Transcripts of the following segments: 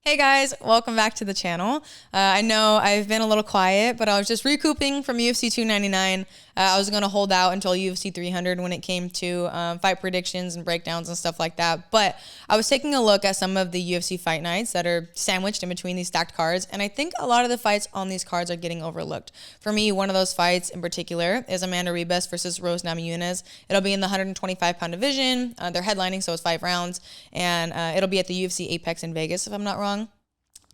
Hey guys, welcome back to the channel. I know I've been a little quiet, but I was just recouping from UFC 299. I was going to hold out until UFC 300 when it came to fight predictions and breakdowns and stuff like that. But I was taking a look at some of the UFC Fight Nights that are sandwiched in between these stacked cards, and I think a lot of the fights on these cards are getting overlooked. For me, one of those fights in particular is Amanda Ribas versus Rose Namajunas. It'll be in the 125-pound division. They're headlining, so it's 5 rounds, and it'll be at the UFC Apex in Vegas, if I'm not wrong.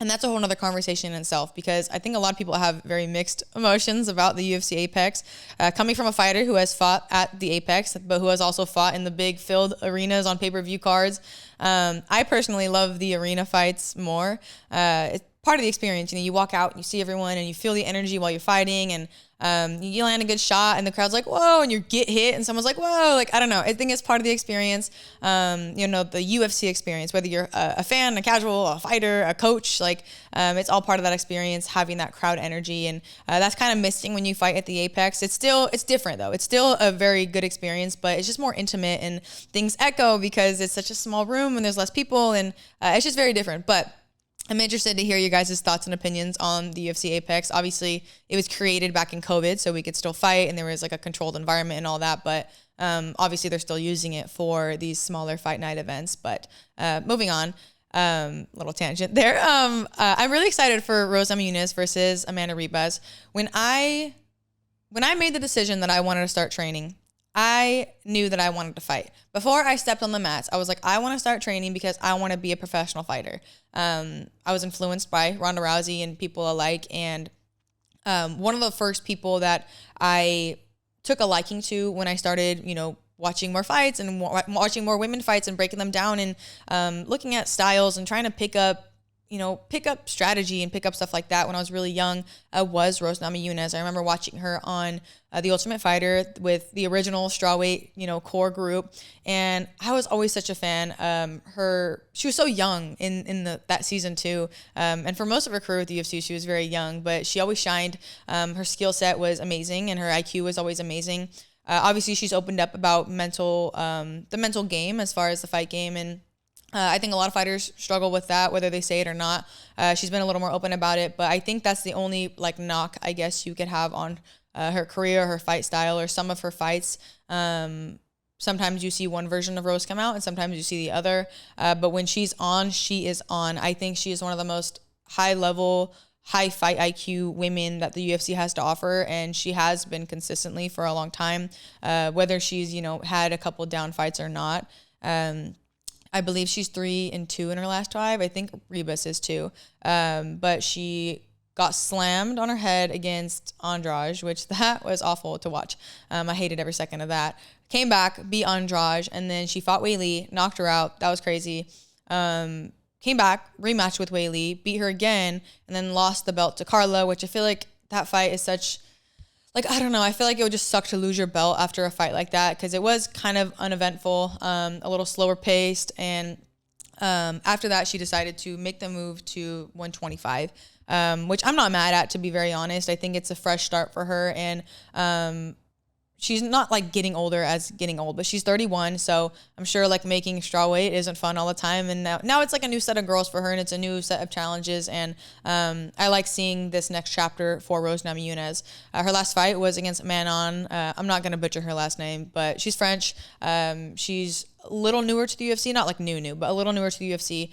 And that's a whole nother conversation in itself, because I think a lot of people have very mixed emotions about the UFC Apex. Coming from a fighter who has fought at the Apex, but who has also fought in the big filled arenas on pay-per-view cards, I personally love the arena fights more. It's part of the experience. You know, you walk out and you see everyone and you feel the energy while you're fighting, and you land a good shot and the crowd's like, whoa, and you get hit and someone's like, whoa, like, I don't know. I think it's part of the experience, you know, the UFC experience, whether you're a fan, a casual, a fighter, a coach, like, it's all part of that experience, having that crowd energy. And that's kind of missing when you fight at the Apex. It's different though. It's still a very good experience, but it's just more intimate and things echo because it's such a small room and there's less people, and it's just very different. But I'm interested to hear you guys' thoughts and opinions on the UFC Apex. Obviously, it was created back in COVID, so we could still fight, and there was like a controlled environment and all that. But obviously, they're still using it for these smaller fight night events. But moving on, little tangent there. I'm really excited for Rose Namajunas versus Amanda Ribas. When I made the decision that I wanted to start training, I knew that I wanted to fight. Before I stepped on the mats, I was like, I want to start training because I want to be a professional fighter. I was influenced by Ronda Rousey and people alike, and one of the first people that I took a liking to when I started, you know, watching more fights and watching more women fights and breaking them down and looking at styles and trying to pick up strategy and pick up stuff like that when I was really young, was Rose Namajunas. I remember watching her on The Ultimate Fighter with the original strawweight, you know, core group, and I was always such a fan. She was so young in that season too, and for most of her career with the UFC, she was very young, but she always shined. Her skill set was amazing, and her IQ was always amazing. Obviously, she's opened up about the mental game as far as the fight game, and I think a lot of fighters struggle with that, whether they say it or not. She's been a little more open about it, but I think that's the only knock, I guess, you could have on her career, her fight style, or some of her fights. Sometimes you see one version of Rose come out, and sometimes you see the other. But when she's on, she is on. I think she is one of the most high-level, high fight IQ women that the UFC has to offer, and she has been consistently for a long time, whether she's, you know, had a couple down fights or not. I believe she's 3-2 in her last 5. I think Ribas is too. But she got slammed on her head against Andrade, which that was awful to watch. I hated every second of that. Came back, beat Andrade, and then she fought Weili, knocked her out. That was crazy. Came back, rematched with Weili, beat her again, and then lost the belt to Carla, which I feel like that fight is such... I don't know. I feel like it would just suck to lose your belt after a fight like that, because it was kind of uneventful, a little slower paced. And after that, she decided to make the move to 125, which I'm not mad at, to be very honest. I think it's a fresh start for her. And she's not getting older as getting old, but she's 31. So I'm sure making strawweight isn't fun all the time. And now it's a new set of girls for her, and it's a new set of challenges. And I like seeing this next chapter for Rose Namajunas. Her last fight was against Manon. I'm not going to butcher her last name, but she's French. She's a little newer to the UFC, not new, but a little newer to the UFC.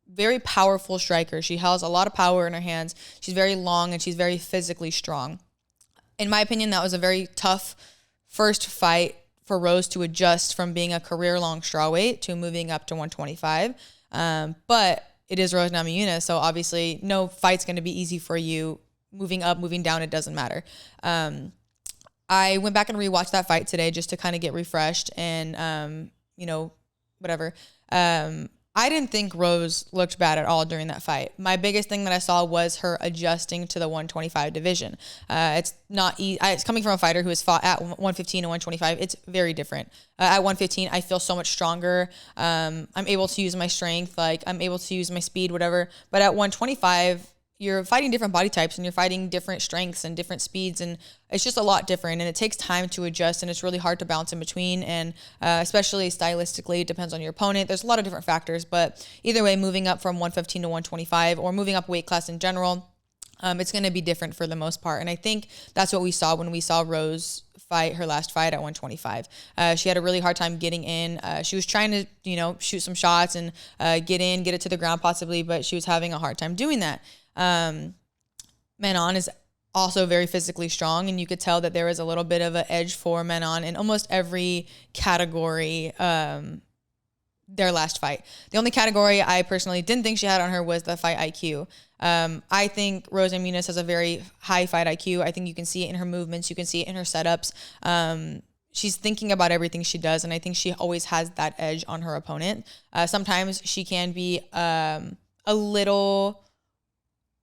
Very powerful striker. She has a lot of power in her hands. She's very long, and she's very physically strong. In my opinion, that was a very tough first fight for Rose to adjust from being a career-long strawweight to moving up to 125. But it is Rose Namajunas, so obviously no fight's going to be easy for you. Moving up, moving down, it doesn't matter. I went back and rewatched that fight today just to kind of get refreshed and, whatever. I didn't think Rose looked bad at all during that fight. My biggest thing that I saw was her adjusting to the 125 division. It's not it's coming from a fighter who has fought at 115 and 125. It's very different. At 115, I feel so much stronger. I'm able to use my strength. I'm able to use my speed, whatever. But at 125, you're fighting different body types and you're fighting different strengths and different speeds, and it's just a lot different, and it takes time to adjust, and it's really hard to bounce in between, and especially stylistically, it depends on your opponent. There's a lot of different factors, but either way, moving up from 115 to 125 or moving up weight class in general, it's going to be different for the most part. And I think that's what we saw when we saw Rose fight her last fight at 125. She had a really hard time getting in. She was trying to, shoot some shots and get it to the ground possibly, but she was having a hard time doing that. Manon is also very physically strong, and you could tell that there was a little bit of an edge for Manon in almost every category their last fight. The only category I personally didn't think she had on her was the fight IQ. I think Rose Namajunas has a very high fight IQ. I think you can see it in her movements. You can see it in her setups. She's thinking about everything she does, and I think she always has that edge on her opponent. Sometimes she can be a little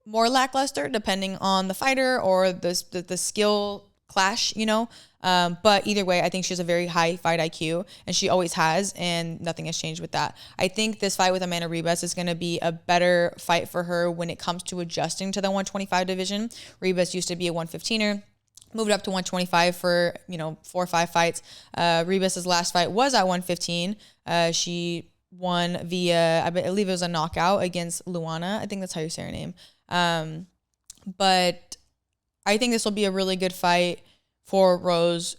more lackluster depending on the fighter or the skill clash, but either way, I think she has a very high fight IQ, and she always has, and nothing has changed with that. I think this fight with Amanda Ribas is going to be a better fight for her when it comes to adjusting to the 125 division. Ribas used to be a 115er, moved up to 125 for 4 or 5 fights. Ribas's last fight was at 115. She won via, I believe it was a knockout against Luana. I think that's how you say her name. But I think this will be a really good fight for Rose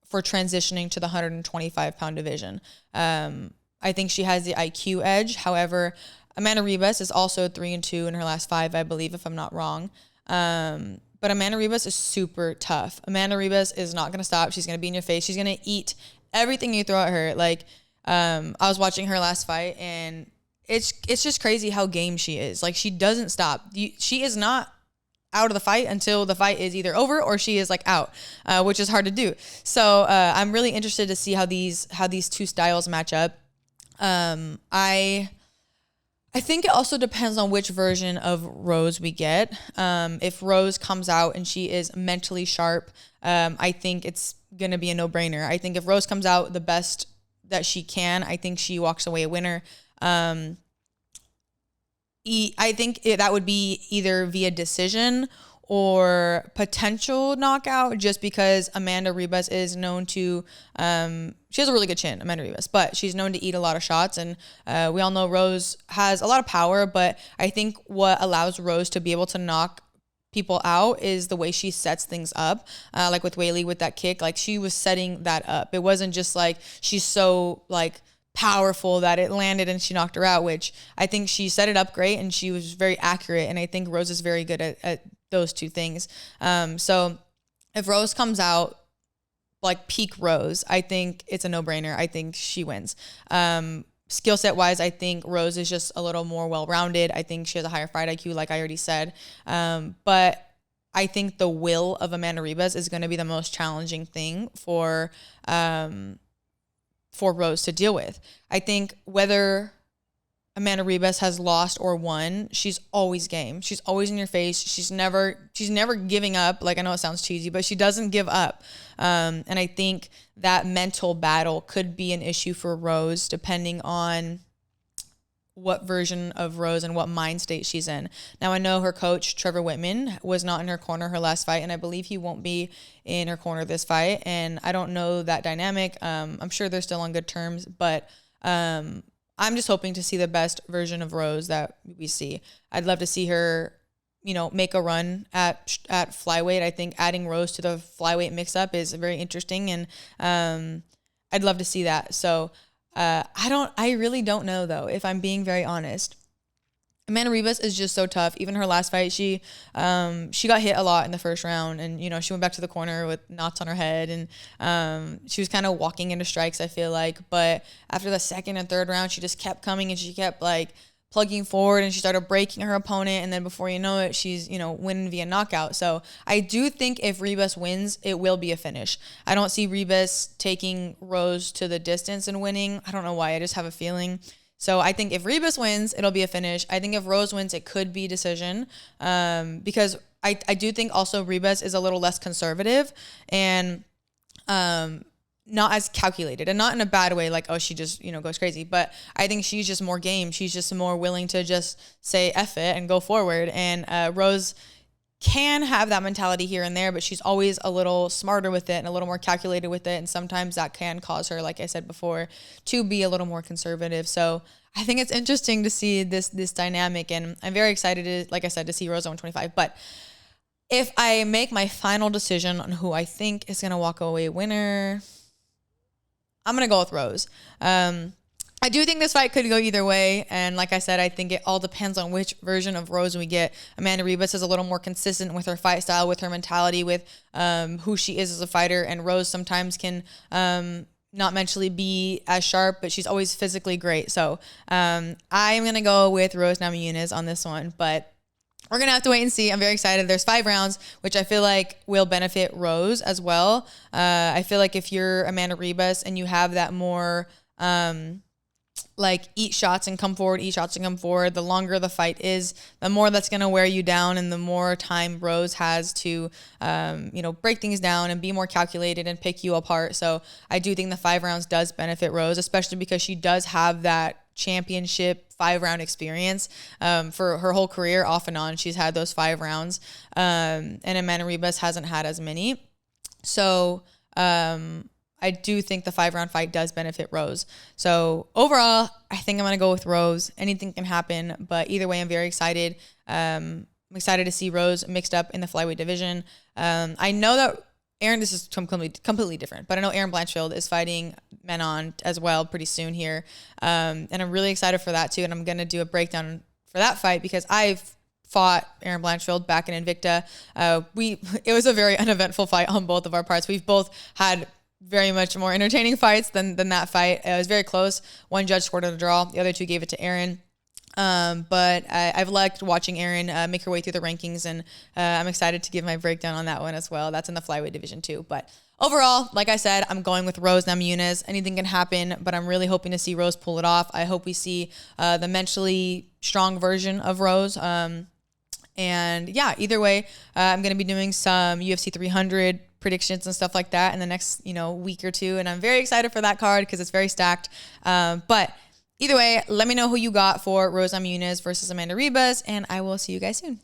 for transitioning to the 125-pound division. I think she has the IQ edge. However, Amanda Ribas is also 3-2 in her last 5, I believe, if I'm not wrong. But Amanda Ribas is super tough. Amanda Ribas is not going to stop. She's going to be in your face. She's going to eat everything you throw at her. Like, I was watching her last fight, and it's just crazy how game she is. Like, she doesn't stop. She is not out of the fight until the fight is either over or she is like out, which is hard to do. So I'm really interested to see how these two styles match up. I think it also depends on which version of Rose we get. If Rose comes out and she is mentally sharp, I think it's gonna be a no-brainer. I think if Rose comes out the best that she can, I think she walks away a winner. I think that would be either via decision or potential knockout, just because Amanda Ribas is known to, she has a really good chin, Amanda Ribas, but she's known to eat a lot of shots. And we all know Rose has a lot of power, but I think what allows Rose to be able to knock people out is the way she sets things up. Like with Weili with that kick, like she was setting that up. It wasn't just like she's so like powerful that it landed and she knocked her out, which I think she set it up great and she was very accurate. And I think Rose is very good at those two things. So if Rose comes out like peak Rose, I think it's a no-brainer. I think she wins. Skill set wise, I think Rose is just a little more well-rounded. I think she has a higher fight IQ, like I already said. But I think the will of Amanda Ribas is going to be the most challenging thing for Rose to deal with. I think whether Amanda Ribas has lost or won, she's always game. She's always in your face. She's never giving up. Like, I know it sounds cheesy, but she doesn't give up. And I think that mental battle could be an issue for Rose, depending on what version of Rose and what mind state she's in. Now, I know her coach, Trevor Whitman, was not in her corner her last fight, and I believe he won't be in her corner this fight. And I don't know that dynamic. I'm sure they're still on good terms, but I'm just hoping to see the best version of Rose that we see. I'd love to see her, make a run at flyweight. I think adding Rose to the flyweight mix-up is very interesting, and I'd love to see that. So I really don't know though, if I'm being very honest. Amanda Ribas is just so tough. Even her last fight, she got hit a lot in the first round, and she went back to the corner with knots on her head, and she was kind of walking into strikes, I feel like. But after the second and third round, she just kept coming, and she kept like plugging forward, and she started breaking her opponent, and then before you know it, she's winning via knockout. So I do think if Ribas wins, it will be a finish. I don't see Ribas taking Rose to the distance and winning. I don't know why, I just have a feeling. So I think if Ribas wins, it'll be a finish. I think if Rose wins, it could be decision, because I do think also Ribas is a little less conservative, and not as calculated, and not in a bad way, like, oh, she just, goes crazy. But I think she's just more game. She's just more willing to just say F it and go forward. And Rose can have that mentality here and there, but she's always a little smarter with it and a little more calculated with it. And sometimes that can cause her, like I said before, to be a little more conservative. So I think it's interesting to see this dynamic, and I'm very excited to, like I said, to see Rose 125. But if I make my final decision on who I think is going to walk away winner, I'm going to go with Rose. I do think this fight could go either way. And like I said, I think it all depends on which version of Rose we get. Amanda Ribas is a little more consistent with her fight style, with her mentality, with who she is as a fighter. And Rose sometimes can not mentally be as sharp, but she's always physically great. So I'm going to go with Rose Namajunas on this one. But we're going to have to wait and see. I'm very excited. There's 5 rounds, which I feel like will benefit Rose as well. I feel like if you're Amanda Ribas and you have that more like eat shots and come forward, the longer the fight is, the more that's going to wear you down, and the more time Rose has to, break things down and be more calculated and pick you apart. So I do think the 5 rounds does benefit Rose, especially because she does have that championship 5-round experience for her whole career. Off and on, she's had those 5 rounds, and Amanda Ribas hasn't had as many. So I do think the 5-round fight does benefit Rose. So overall, I think I'm going to go with Rose. Anything can happen, but either way, I'm very excited. I'm excited to see Rose mixed up in the flyweight division. I know that this is completely different, but I know Erin Blanchfield is fighting Menon as well pretty soon here. And I'm really excited for that too. And I'm going to do a breakdown for that fight because I've fought Erin Blanchfield back in Invicta. It was a very uneventful fight on both of our parts. We've both had very much more entertaining fights than that fight. It was very close. One judge scored a draw. The other 2 gave it to Erin. But I've liked watching Erin make her way through the rankings, and I'm excited to give my breakdown on that one as well. That's in the flyweight division too. But overall, like I said, I'm going with Rose Namajunas. Anything can happen, but I'm really hoping to see Rose pull it off. I hope we see the mentally strong version of Rose. And yeah, either way, I'm going to be doing some UFC 300 predictions and stuff like that in the next, week or 2. And I'm very excited for that card because it's very stacked. But either way, let me know who you got for Rose Namajunas versus Amanda Ribas, and I will see you guys soon.